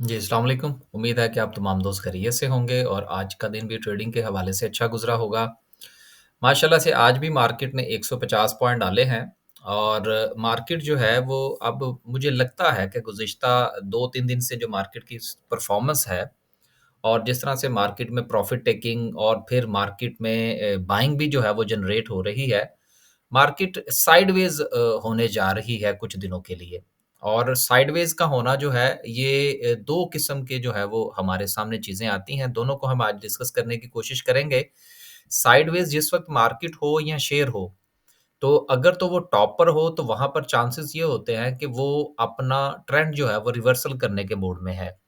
जी, अस्सलाम वालेकुम। उम्मीद है कि आप तमाम दोस्त खैरियत से होंगे और आज का दिन भी ट्रेडिंग के हवाले से अच्छा गुज़रा होगा। माशाल्लाह से आज भी मार्केट ने 150 पॉइंट डाले हैं और मार्केट जो है वो अब मुझे लगता है कि गुज़िश्ता 2-3 दिन से जो मार्केट की स परफ़ॉर्मेंस है और जिस तरह से मार्केट में प्रॉफ़िट टेकिंग और फिर मार्केट में बाइंग भी जो है वो जनरेट हो रही है। मार्केट साइडवेज़ होने जा रही है कुछ दिनों के लिए और साइडवेज़ का होना जो है ये 2 किस्म के जो है वो हमारे सामने चीज़ें आती हैं, दोनों को हम आज डिस्कस करने की कोशिश करेंगे। साइडवेज़ जिस वक़्त मार्केट हो या शेयर हो, तो अगर तो वो टॉप पर हो तो वहाँ पर चांसेस ये होते हैं कि वो अपना ट्रेंड जो है वो रिवर्सल करने के मूड में है।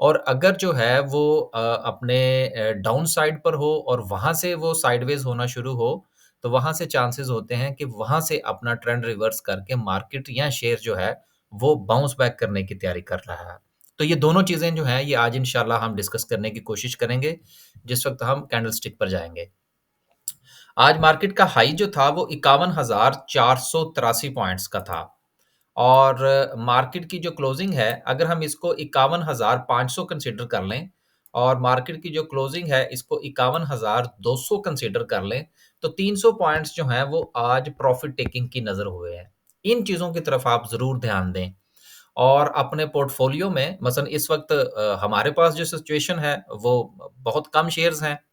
और अगर जो है वो अपने डाउन साइड पर हो और वहाँ से वो साइडवेज़ होना शुरू हो, तो वहाँ से चांसेस होते हैं कि वहाँ से अपना ट्रेंड रिवर्स करके मार्केट या शेयर जो है, वो बाउंस बैक करने की तैयारी कर रहा है। तो ये दोनों चीज़ें जो हैं, ये आज इंशाल्लाह हम डिस्कस करने की कोशिश करेंगे, जिस वक़्त हम कैंडलस्टिक पर जाएँगे। आज मार्केट का हाई जो था, वो 51,483 पॉइंट्स का था। और मार्केट की जो क्लोजिंग है, अगर हम इसको 51,500 कंसीडर कर लें और मार्केट की जो क्लोजिंग है, इसको 51,200 कंसीडर कर लें, तो 300 पॉइंट्स जो हैं, वो आज प्रॉफ़िट टेकिंग की नज़र हुए हैं। इन चीज़ों की तरफ आप ज़रूर ध्यान दें और अपने पोर्टफ़ोलियो में मसलन इस वक़्त हमारे पास जो सिचुएशन है, वो बहुत कम शेयर्स हैं।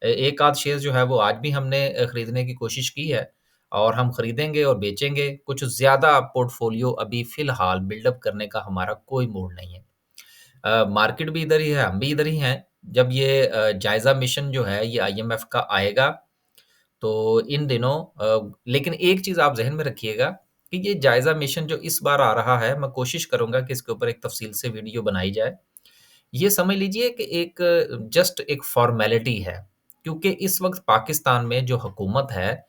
एक आध शेयर जो है वो आज भी हमने खरीदने की कोशिश की है और हम खरीदेंगे और बेचेंगे। कुछ ज़्यादा पोर्टफ़ोलियो अभी फ़िलहाल बिल्डअप करने का हमारा कोई मूड नहीं है। मार्केट भी इधर ही है, हम भी इधर ही हैं। जब ये जायज़ा मिशन जो है ये आईएमएफ का आएगा तो इन दिनों लेकिन एक चीज़ आप ज़हन में रखिएगा कि ये जायज़ा मिशन जो इस बार आ रहा है, मैं कोशिश करूँगा कि इसके ऊपर एक तफ़सील से वीडियो बनाई जाए। ये समझ लीजिए कि एक जस्ट एक फ़ॉर्मेलिटी है, क्योंकि इस वक़्त पाकिस्तान में जो हुकूमत है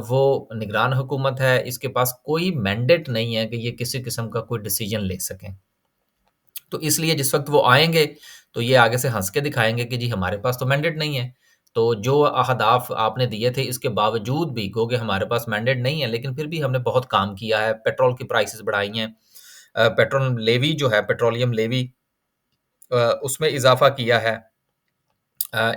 वो निगरान हुकूमत है, इसके पास कोई मैंडेट नहीं है कि ये किसी किस्म का कोई डिसीज़न ले सकें। तो इसलिए जिस वक़्त वो आएँगे, तो ये आगे से हँस के दिखाएँगे कि जी हमारे पास तो मैंडेट नहीं है। तो जो अहदाफ़ आपने दिए थे इसके बावजूद भी गो कि हमारे पास मैंडेट नहीं है, लेकिन फिर भी हमने बहुत काम किया है, पेट्रोल की प्राइसेज़ बढ़ाई हैं। पेट्रोल लेवी जो है पेट्रोलियम लेवी उसमें इज़ाफ़ा किया है।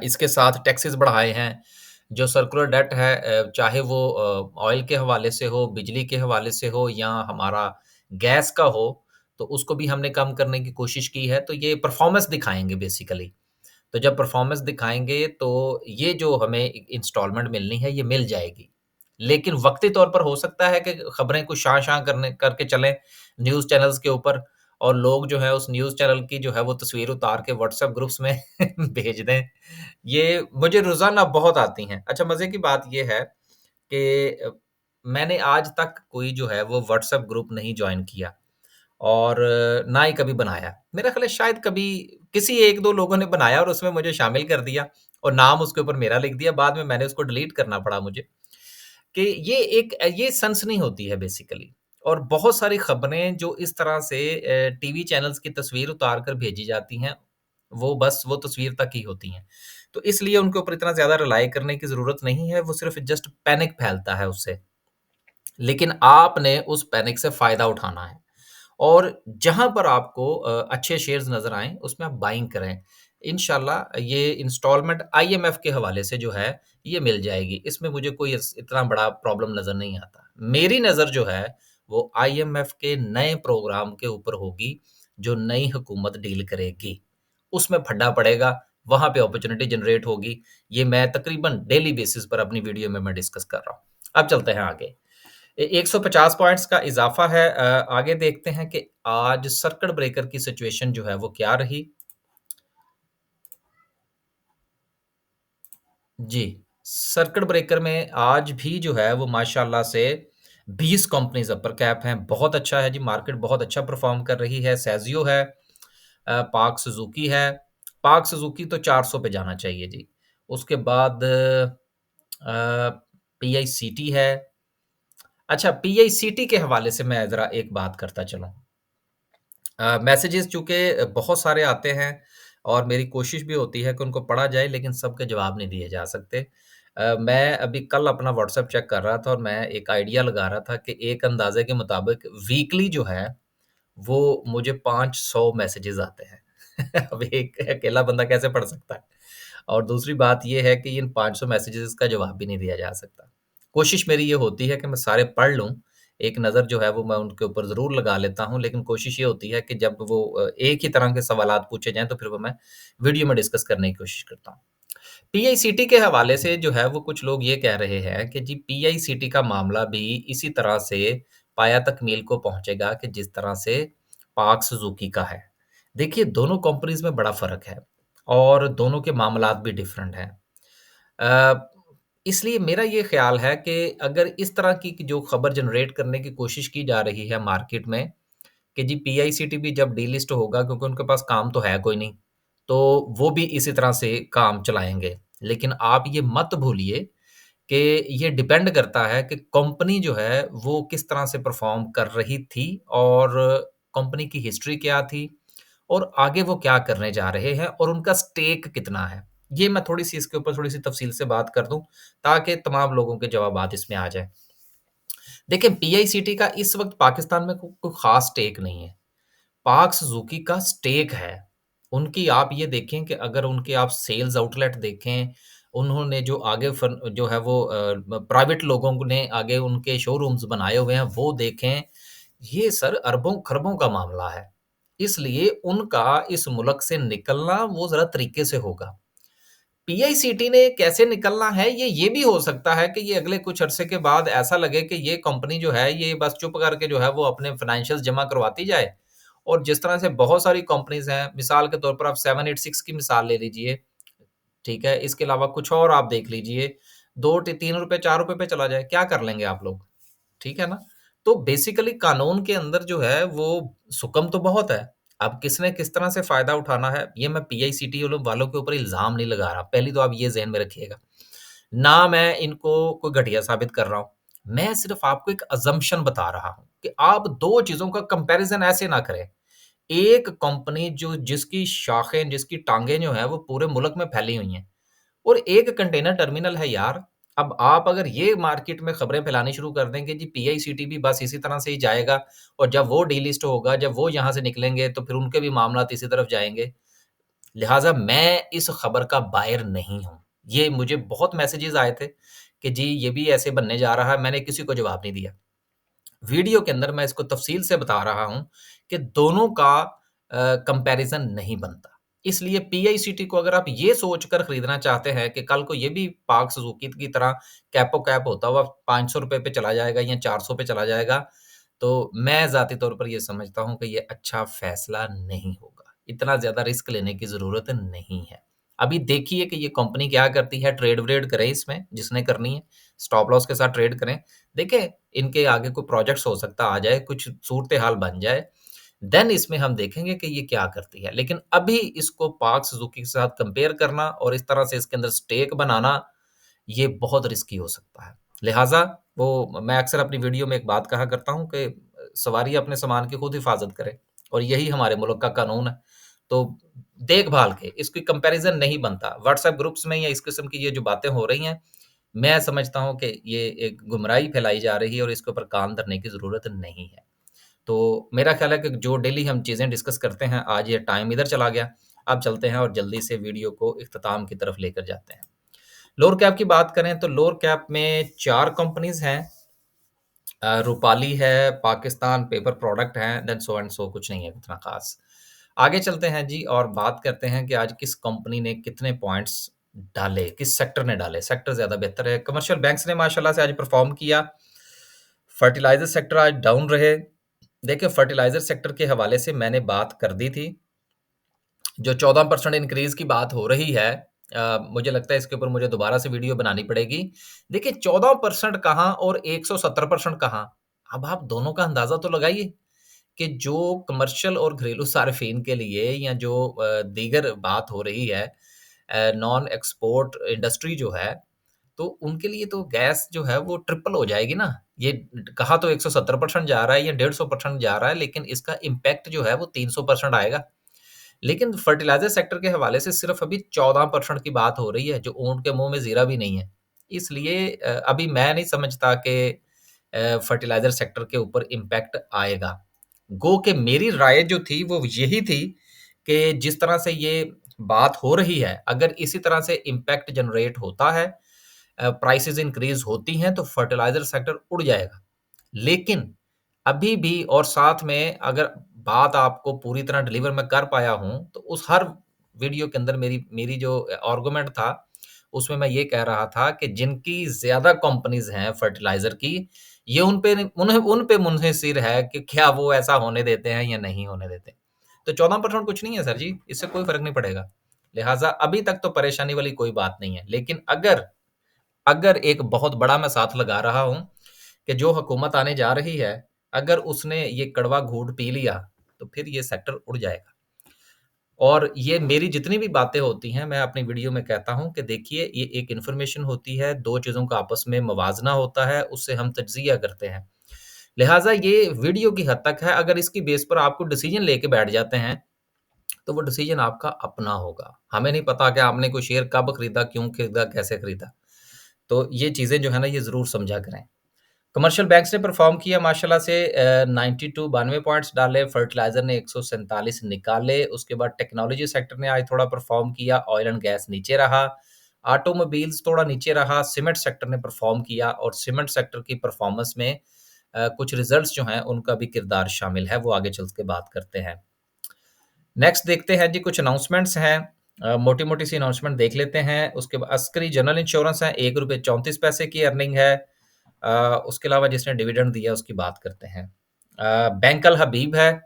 इसके साथ टैक्सेस बढ़ाए हैं। जो सर्कुलर डेट है चाहे वो ऑयल के हवाले से हो, बिजली के हवाले से हो या हमारा गैस का हो, तो उसको भी हमने कम करने की कोशिश की है। तो ये परफ़ॉर्मेंस दिखाएँगे बेसिकली। तो जब परफ़ॉर्मेंस दिखाएँगे तो ये जो हमें इंस्टॉलमेंट मिलनी है, ये मिल जाएगी। लेकिन वक़्ती तौर पर हो सकता है कि खबरें कुछ शां-शां करने करके चलें न्यूज़ चैनल्स के ऊपर और लोग जो हैं उस न्यूज़ चैनल की जो है वो तस्वीर उतार के व्हाट्सएप ग्रुप्स में भेज दें। ये मुझे रोज़ाना बहुत आती हैं। अच्छा मज़े की बात ये है कि मैंने आज तक कोई जो है वो व्हाट्सएप ग्रुप नहीं जॉइन किया। और ना ही कभी बनाया। मेरा ख़्याल है शायद कभी किसी 1-2 लोगों ने बनाया और उसमें मुझे शामिल कर दिया और नाम उसके ऊपर मेरा लिख दिया, बाद में मैंने उसको डिलीट करना पड़ा मुझे। कि ये एक ये सनसनी होती है बेसिकली और बहुत सारी खबरें जो इस तरह से टीवी चैनल्स की तस्वीर उतार कर भेजी जाती हैं, वो बस वो तस्वीर तक ही होती हैं। तो इसलिए उनके ऊपर इतना ज़्यादा रिलाय करने की ज़रूरत नहीं है, वो सिर्फ़ जस्ट पैनिक फैलता है उससे। लेकिन आपने उस पैनिक से फ़ायदा उठाना है। और जहाँ पर आपको अच्छे शेयर्स नज़र आएँ, उसमें आप बाइंग करें। इंशाल्लाह ये इंस्टॉलमेंट आईएमएफ के हवाले से जो है, ये मिल जाएगी। इसमें मुझे कोई इस इतना बड़ा प्रॉब्लम नज़र नहीं आता। मेरी नज़र जो है, वो आईएमएफ के नए प्रोग्राम के ऊपर होगी, जो नई हुकूमत डील करेगी। उसमें फड्डा पड़ेगा, वहाँ पे अपॉर्च्युनिटी जनरेट होगी। ये मैं तकरीबन डेली बेसिस पर अपनी वीडियो में मैं डिस्कस कर रहा हूँ। अब चलते हैं आगे। 150 पॉइंट्स का इज़ाफ़ा है आगे देखते हैं कि आज सर्किट ब्रेकर की सिचुएशन जो है वो क्या रही? जी, सर्किट ब्रेकर में आज भी जो है वो माशाल्लाह से 20 कंपनीज़ अपर कैप हैं, बहुत अच्छा है जी, मार्केट बहुत अच्छा परफ़ॉर्म कर रही है, सेज़ियो है पार्क सुज़ुकी है, पार्क सुज़ुकी तो 400 पे जाना चाहिए जी। उसके बाद पीआईसीटी है। अच्छा पीआईसीटी के हवाले से मैं ज़रा एक बात करता चलूँ। मैसेजेस चूँकि बहुत सारे आते हैं और मेरी कोशिश भी होती है कि उनको पढ़ा जाए लेकिन सबके जवाब नहीं दिए जा सकते। मैं अभी कल अपना व्हाट्सएप चेक कर रहा था और मैं एक आइडिया लगा रहा था कि एक अंदाज़े के मुताबिक वीकली जो है वो मुझे 500 मैसेजेस आते हैं। अब एक अकेला बंदा कैसे पढ़ सकता है? और दूसरी बात ये है कि इन 500 मैसेजेस का जवाब भी नहीं दिया जा सकता। कोशिश मेरी ये होती है कि मैं सारे पढ़ लूँ, एक नज़र जो है वो मैं उनके ऊपर ज़रूर लगा लेता हूँ, लेकिन कोशिश ये होती है कि जब वो एक ही तरह के सवालात पूछे जाएँ, तो फिर वो मैं वीडियो में डिस्कस करने की कोशिश करता हूँ। पीआईसीटी के हवाले से जो है वो कुछ लोग ये कह रहे हैं कि जी पीआईसीटी का मामला भी इसी तरह से पाया तकमील को पहुँचेगा कि जिस तरह से पाक सुज़ुकी का है। देखिए दोनों कंपनीज़ में बड़ा फ़र्क है और दोनों के मामलात भी डिफ़रेंट हैं। अ, इसलिए मेरा ये ख़्याल है कि अगर इस तरह की जो ख़बर जनरेट करने की कोशिश की जा रही है मार्केट में कि जी पीआईसीटी भी जब डीलिस्ट होगा क्योंकि उनके पास काम तो है कोई नहीं, तो वो भी इसी तरह से काम चलाएँगे। लेकिन आप ये मत भूलिए कि ये डिपेंड करता है कि कंपनी जो है वो किस तरह से परफ़ॉर्म कर रही थी और कंपनी की हिस्ट्री क्या थी और आगे वो क्या करने जा रहे हैं और उनका स्टेक कितना है। ये मैं थोड़ी-सी इसके ऊपर थोड़ी-सी तफ़सील से बात कर दूँ ताकि तमाम लोगों के जवाबात इसमें आ जाएँ। देखिए पीआईसीटी का इस वक़्त पाकिस्तान में कोई ख़ास स्टेक नहीं है। पार्क सुज़ुकी का स्टेक है। उनकी आप ये देखें कि अगर उनके आप सेल्स आउटलेट देखें, उन्होंने जो आगे जो है वो प्राइवेट लोगों ने आगे उनके शोरूम्स बनाए हुए हैं, वो देखें, ये सर अरबों-खरबों का मामला है। इसलिए उनका इस मुल्क से निकलना वो ज़रा तरीके से होगा। पीआईसीटी ने कैसे निकलना है, ये भी हो सकता है कि ये अगले कुछ अरसे के बाद ऐसा लगे कि ये कंपनी जो है, ये बस चुप करके जो है वो अपने फ़ाइनेंशियल्स जमा करवाती जाए और जिस तरह से बहुत सारी कंपनीज़ हैं, मिसाल के तौर पर आप 786 की मिसाल ले लीजिए, ठीक है? इसके अलावा कुछ और आप देख लीजिए, 2 टी ₹3 ₹4 पे चला जाए, क्या कर लेंगे आप लोग? ठीक है ना? तो बेसिकली कानून के अंदर जो है वो सुकम तो बहुत है। अब किसने किस तरह से फ़ायदा उठाना है, ये मैं पीआईसीटी वालों के ऊपर इल्ज़ाम नहीं लगा रहा। पहली तो आप ये ज़हन में रखिएगा। ना मैं इनको कोई घटिया साबित कर रहा हूँ। मैं सिर्फ़ आपको एक असम्पशन बता रहा हूँ कि आप 2 चीज़ों का कंपैरिज़न ऐसे ना करें। एक कंपनी जो जिसकी शाखें, जिसकी टाँगें जो हैं वो पूरे मुल्क में फैली हुई हैं। और एक कंटेनर टर्मिनल है यार। अब आप अगर ये मार्केट में खबरें फैलानी शुरू कर दें कि जी पीआईसीटी भी बस इसी तरह से ही जाएगा और जब वो डीलिस्ट होगा, जब वो यहाँ से निकलेंगे तो फिर उनके भी मामलात इसी तरफ जाएँगे। लिहाज़ा मैं इस खबर का बायर नहीं हूँ। ये मुझे बहुत मैसेजेस आए थे कि जी ये भी ऐसे बनने जा रहा है, मैंने किसी को जवाब नहीं दिया। वीडियो के अंदर मैं इसको तफ़सील से बता रहा हूँ कि दोनों का कंपैरिज़न नहीं बनता। इसलिए पीआईसीटी को अगर आप ये सोचकर खरीदना चाहते हैं कि कल को ये भी पार्क सुज़ुकी की तरह कैप-ओ-कैप होता हुआ ₹500 पे चला जाएगा या 400 पे चला जाएगा, तो मैं ज़ाती तौर पर ये समझता हूँ कि ये अच्छा फ़ैसला नहीं होगा। इतना ज़्यादा रिस्क लेने की ज़रूरत नहीं है। अभी देखिए कि ये कंपनी क्या करती है, ट्रेड-व्रेड करे इसमें जिसने करनी है, स्टॉप लॉस के साथ ट्रेड करें। देखें इनके आगे कोई प्रोजेक्ट्स हो सकता आ जाए, कुछ सूरत-ए-हाल बन जाए, देन इसमें हम देखेंगे कि ये क्या करती है। लेकिन अभी इसको पार्क सुज़ुकी के साथ कंपेयर करना और इस तरह से इसके अंदर स्टेक बनाना, ये बहुत रिस्की हो सकता है। लिहाज़ा वो मैं अक्सर अपनी वीडियो में एक बात कहा करता हूँ कि सवारी अपने सामान की खुद हिफ़ाज़त करे और यही हमारे मुल्क का कानून है। तो देखभाल के, इसकी कंपैरिज़न नहीं बनता। व्हाट्सएप ग्रुप्स में या इस किस्म की ये जो बातें हो रही हैं, मैं समझता हूँ कि ये एक गुमराही फैलाई जा रही है और इसके ऊपर कान धरने की ज़रूरत नहीं है। तो मेरा ख़्याल है कि जो डेली हम चीज़ें डिस्कस करते हैं, आज ये टाइम इधर चला गया। अब चलते हैं और जल्दी से वीडियो को इख्तिताम की तरफ लेकर जाते हैं। लोअर कैप की बात करें तो लोअर कैप में 4 कंपनीज़ हैं। रूपाली है, पाकिस्तान पेपर प्रोडक्ट हैं, देन सो एंड सो कुछ नहीं है इतना ख़ास। आगे चलते हैं जी और बात करते हैं कि आज किस कंपनी ने कितने पॉइंट्स डाले, किस सेक्टर ने डाले। सेक्टर ज़्यादा बेहतर है। कमर्शियल बैंक्स ने माशाल्लाह से आज परफ़ॉर्म किया। फर्टिलाइज़र सेक्टर आज डाउन रहे। देखिए फर्टिलाइज़र सेक्टर के हवाले से मैंने बात कर दी थी। जो 14% इंक्रीज़ की बात हो रही है मुझे लगता है इसके ऊपर मुझे दोबारा से वीडियो बनानी पड़ेगी। देखिए 14% कहाँ और 170% कहाँ? अब आप दोनों का अंदाज़ा तो लगाइए कि जो कमर्शियल और घरेलू सार्फ़िन के लिए या जो दीगर बात हो रही है नॉन एक्सपोर्ट इंडस्ट्री जो है, तो उनके लिए तो गैस जो है वो ट्रिपल हो जाएगी ना। ये कहा तो 170% जा रहा है या 150% जा रहा है, लेकिन इसका इम्पैक्ट जो है वो 300% आएगा। लेकिन फर्टिलाइज़र सेक्टर के हवाले से सिर्फ़ अभी 14% की बात हो रही है, जो ऊँट के मुँह में ज़ीरा भी नहीं है। इसलिए अभी मैं नहीं समझता कि फर्टिलाइज़र सेक्टर के ऊपर इम्पैक्ट आएगा। गो के मेरी राय जो थी वो यही थी कि जिस तरह से ये बात हो रही है, अगर इसी तरह से इम्पैक्ट जनरेट होता है, प्राइसेज़ इंक्रीज़ होती हैं तो फर्टिलाइज़र सेक्टर उड़ जाएगा। लेकिन अभी भी और साथ में अगर बात आपको पूरी तरह डिलीवर मैं कर पाया हूँ, तो उस हर वीडियो के अंदर मेरी मेरी जो आर्गुमेंट था, उसमें मैं ये कह रहा था कि जिनकी ज़्यादा कंपनीज़ हैं फर्टिलाइज़र की, ये उन पे मुनहसिर है कि क्या वो ऐसा होने देते हैं या नहीं होने देते। तो 14% कुछ नहीं है सर जी, इससे कोई फ़र्क नहीं पड़ेगा। लिहाज़ा अभी तक तो परेशानी वाली कोई बात नहीं है। लेकिन अगर अगर एक बहुत बड़ा मैं साथ लगा रहा हूँ कि जो हुकूमत आने जा रही है, अगर उसने ये कड़वा घूँट पी लिया, तो फिर ये सेक्टर उड़ जाएगा। और ये मेरी जितनी भी बातें होती हैं, मैं अपनी वीडियो में कहता हूँ कि देखिए ये एक इन्फॉर्मेशन होती है, 2 चीज़ों का आपस में मवाज़ना होता है, उससे हम तज्ज़िया करते हैं। लिहाज़ा ये वीडियो की हद तक है, अगर इसकी बेस पर आपको डिसीज़न लेके बैठ जाते हैं, तो वो डिसीज़न आपका अपना होगा। हमें नहीं पता कि आपने कोई शेयर कब खरीदा, क्यों खरीदा, कैसे खरीदा। तो ये चीज़ें जो है ना, ये ज़रूर समझा करें। कमर्शियल बैंक्स ने परफ़ॉर्म किया माशाल्लाह से 92 पॉइंट्स डाले, फर्टिलाइज़र ने 147 निकाले, उसके बाद टेक्नोलॉजी सेक्टर ने आज थोड़ा परफ़ॉर्म किया, ऑयल एंड गैस नीचे रहा, ऑटोमोबाइल्स थोड़ा नीचे रहा, सीमेंट सेक्टर ने परफ़ॉर्म किया और सीमेंट सेक्टर की परफ़ॉर्मेंस में कुछ रिज़ल्ट्स जो हैं, उनका भी किरदार शामिल है, वो आगे चल के बात करते हैं। नेक्स्ट देखते हैं जी कुछ अनाउंसमेंट्स हैं। मोटी-मोटी सी अनाउंसमेंट देख लेते हैं। उसके बाद अस्करी जनरल इंश्योरेंस है, ₹1.34 की अर्निंग है। उसके अलावा जिसने डिविडेंड दिया उसकी बात करते हैं। बैंक अल हबीब है,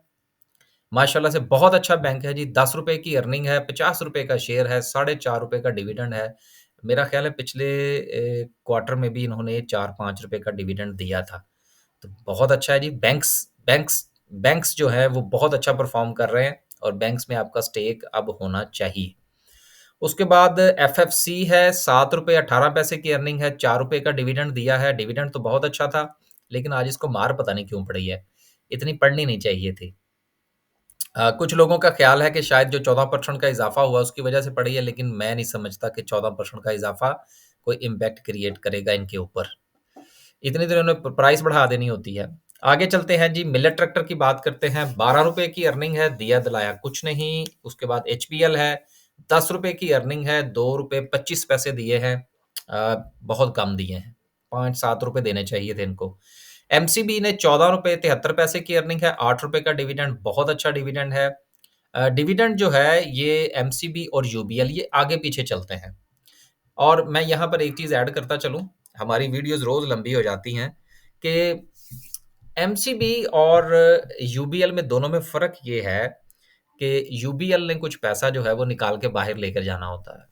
माशाल्लाह से बहुत अच्छा बैंक है जी, ₹10 की अर्निंग है, ₹50 का शेयर है, ₹4.5 का डिविडेंड है। मेरा ख़्याल है पिछले क्वार्टर में भी इन्होंने ₹4-5 का डिविडेंड दिया था। तो बहुत अच्छा है जी, बैंक्स बैंक्स जो है वो बहुत अच्छा परफ़ॉर्म कर रहे हैं और बैंक्स में आपका स्टेक अब होना चाहिए। उसके बाद एफएफसी है, ₹7.18 की अर्निंग है, ₹4 का डिविडेंड दिया है, डिविडेंड तो बहुत अच्छा था, लेकिन आज इसको मार पता नहीं क्यों पड़ी है, इतनी पड़नी नहीं चाहिए थी। कुछ लोगों का ख़्याल है कि शायद जो 14% का इज़ाफ़ा हुआ उसकी वजह से पड़ी है, लेकिन मैं नहीं समझता कि 14% का इज़ाफ़ा कोई इम्पैक्ट क्रिएट करेगा इनके ऊपर। इतनी देर उन्हें प्राइस बढ़ा देनी होती है। आगे चलते हैं जी, मिलेट ट्रैक्टर की बात करते हैं। ₹12 की अर्निंग है, दिया दिलाया कुछ नहीं। उसके बाद एचपीएल है, ₹10 की अर्निंग है, ₹2.25 दिए हैं। बहुत कम दिए हैं, ₹5-7 देने चाहिए थे इनको। एमसीबी ने ₹14.73 की अर्निंग है, ₹8 का डिविडेंड, बहुत अच्छा डिविडेंड है। डिविडेंड जो है ये एमसीबी और यूबीएल ये आगे पीछे चलते हैं। और मैं यहाँ पर एक चीज़ ऐड करता चलूँ, हमारी वीडियोज़ रोज़ लंबी हो जाती हैं कि एमसीबी और यूबीएल में दोनों में फ़र्क ये है कि यूबीएल ने कुछ पैसा जो है वो निकाल के बाहर लेकर जाना होता है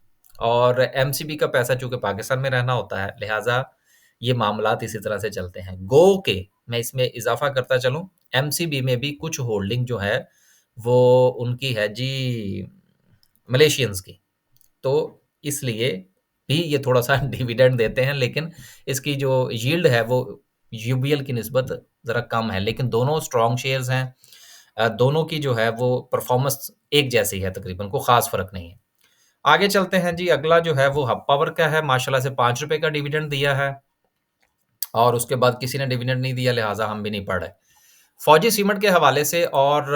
और एमसीबी का पैसा चूँकि पाकिस्तान में रहना होता है, लिहाज़ा ये मामलात इसी तरह से चलते हैं। गो के मैं इसमें इज़ाफ़ा करता चलूँ, एमसीबी में भी कुछ होल्डिंग जो है, वो उनकी है जी मलेशियंस की। तो इसलिए भी ये थोड़ा-सा डिविडेंड देते हैं, लेकिन इसकी जो यील्ड है वो यूबीएल की निस्बत ज़रा कम है, लेकिन दोनों स्ट्रॉन्ग शेयर्स हैं। दोनों की जो है वो परफ़ॉर्मेंस एक जैसी है तकरीबन, कोई ख़ास फ़र्क नहीं है। आगे चलते हैं जी, अगला जो है वो हब पावर का है, माशाल्लाह से ₹5 का डिविडेंड दिया है और उसके बाद किसी ने डिविडेंड नहीं दिया, लिहाज़ा हम भी नहीं पढ़ रहे। फौजी सीमेंट के हवाले से और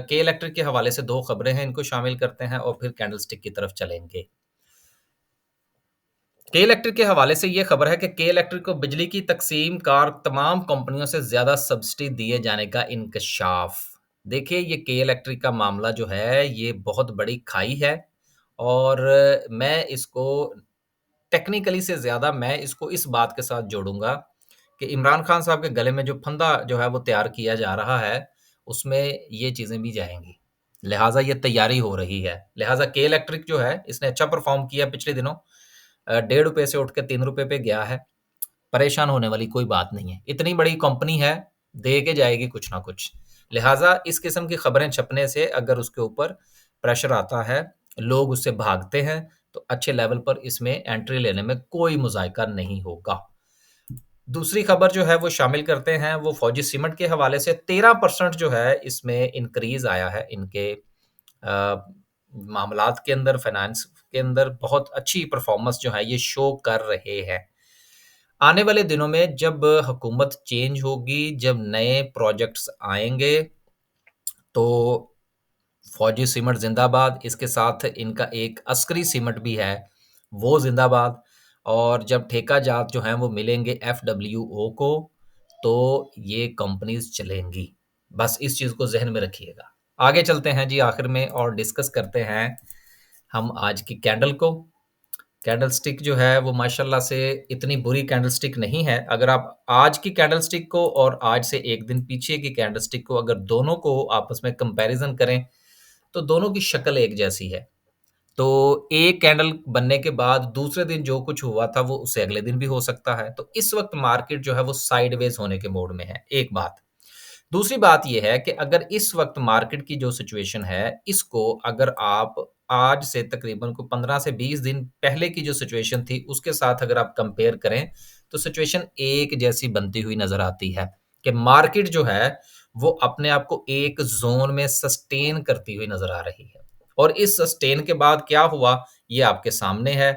के इलेक्ट्रिक के हवाले से 2 खबरें हैं, इनको शामिल करते हैं और फिर कैंडलस्टिक की तरफ चलेंगे। के इलेक्ट्रिक के हवाले से ये खबर है कि के इलेक्ट्रिक को बिजली की तक़सीम कार तमाम कंपनियों से ज़्यादा सब्सिडी दिए जाने का इंकशाफ। देखिए, ये के इलेक्ट्रिक का मामला जो है, ये बहुत बड़ी खाई है और मैं इसको टेक्निकली से ज़्यादा मैं इसको इस बात के साथ जोड़ूँगा कि इमरान खान साहब के गले में जो फंदा जो है वो तैयार किया जा रहा है, उसमें ये चीज़ें भी जाएँगी। लिहाज़ा ये तैयारी हो रही है। लिहाज़ा के इलेक्ट्रिक जो है, इसने अच्छा परफ़ॉर्म किया पिछले दिनों। ₹1.5 से उठ के ₹3 पे गया है। परेशान होने वाली कोई बात नहीं है। इतनी बड़ी कंपनी है, दे के जाएगी कुछ ना कुछ। लिहाज़ा इस किस्म की खबरें छपने से अगर उसके ऊपर प्रेशर आता है, लोग उससे भागते हैं, तो अच्छे लेवल पर इसमें एंट्री लेने में कोई मुज़ायका नहीं होगा। दूसरी खबर जो है वो शामिल करते हैं, वो फ़ौजी सीमेंट के हवाले से 13% जो है इसमें इंक्रीज़ आया है इनके मामलात के अंदर, फ़ाइनेंस के अंदर बहुत अच्छी परफ़ॉर्मेंस जो है ये शो कर रहे हैं। आने वाले दिनों में जब हुकूमत चेंज होगी, जब नए प्रोजेक्ट्स आएँगे, तो फौजी सिमट ज़िंदाबाद, इसके साथ इनका एक अस्करी सिमट भी है, वो ज़िंदाबाद। और जब ठेका जात जो हैं वो मिलेंगे एफडब्ल्यूओ को, तो ये कंपनीज़ चलेंगी। बस इस चीज़ को ज़हन में रखिएगा। आगे चलते हैं जी आखिर में और डिस्कस करते हैं हम आज की कैंडल को। कैंडल स्टिक जो है वो माशाल्लाह से इतनी बुरी कैंडल स्टिक नहीं है। अगर आप आज की कैंडल स्टिक को और आज से 1 दिन पीछे की कैंडल स्टिक को अगर दोनों को आपस में कंपैरिज़न करें, तो दोनों की शक्ल एक जैसी है। तो एक कैंडल बनने के बाद दूसरे दिन जो कुछ हुआ था वो उससे अगले दिन भी हो सकता है। तो इस वक़्त मार्केट जो है वो साइडवेज़ होने के मोड में है, एक बात। दूसरी बात ये है कि अगर इस वक़्त मार्केट की जो सिचुएशन है, इसको अगर आप आज से तकरीबन को 15 से 20 दिन पहले की जो सिचुएशन थी, उसके साथ अगर आप कंपेयर करें, तो सिचुएशन एक जैसी बनती हुई नज़र आती है कि मार्केट जो है, वो अपने आप को एक ज़ोन में सस्टेन करती हुई नज़र आ रही है। और इस सस्टेन के बाद क्या हुआ, ये आपके सामने है।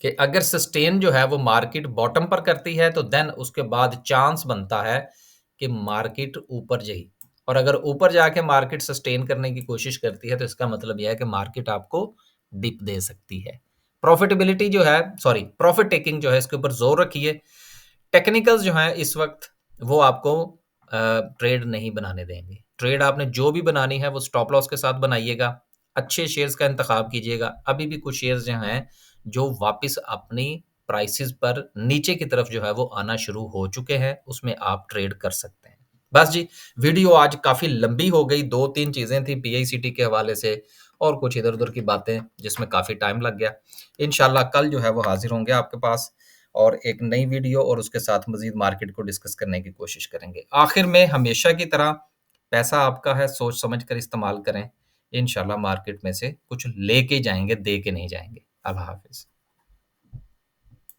कि अगर सस्टेन जो है वो मार्केट बॉटम पर करती है तो देन उसके बाद चांस बनता है कि मार्केट ऊपर जाए। और अगर ऊपर जाके मार्केट सस्टेन करने की कोशिश करती है तो इसका मतलब यह है कि मार्केट आपको डिप दे सकती है। प्रॉफिटेबिलिटी जो है सॉरी प्रॉफिट टेकिंग जो है इसके ऊपर जोर रखिए। टेक्निकल्स जो हैं इस वक्त वो आपको ट्रेड नहीं बनाने देंगे। ट्रेड आपने जो भी बनानी है वो स्टॉप लॉस के साथ बनाइएगा। अच्छे शेयर्स का इंतखाब कीजिएगा। अभी भी कुछ शेयर्स जो हैं जो वापस अपनी प्राइसेस पर नीचे की तरफ जो है वो आना शुरू हो चुके हैं, उसमें आप ट्रेड कर सकते हैं। बस जी, वीडियो आज काफ़ी लंबी हो गई, 2-3 चीज़ें थी पीआईसीटी के हवाले से और कुछ इधर-उधर की बातें जिसमें काफ़ी टाइम लग गया। इंशाल्लाह कल जो है वो हाज़िर होंगे आपके पास और एक नई वीडियो और उसके साथ मज़ीद मार्केट को डिस्कस करने की कोशिश करेंगे। आखिर में हमेशा की तरह पैसा आपका है, सोच समझ कर इस्तेमाल करें। इंशाल्लाह मार्केट में से कुछ लेके जाएँगे, दे के नहीं जाएँगे। अल्लाह हाफ़िज़।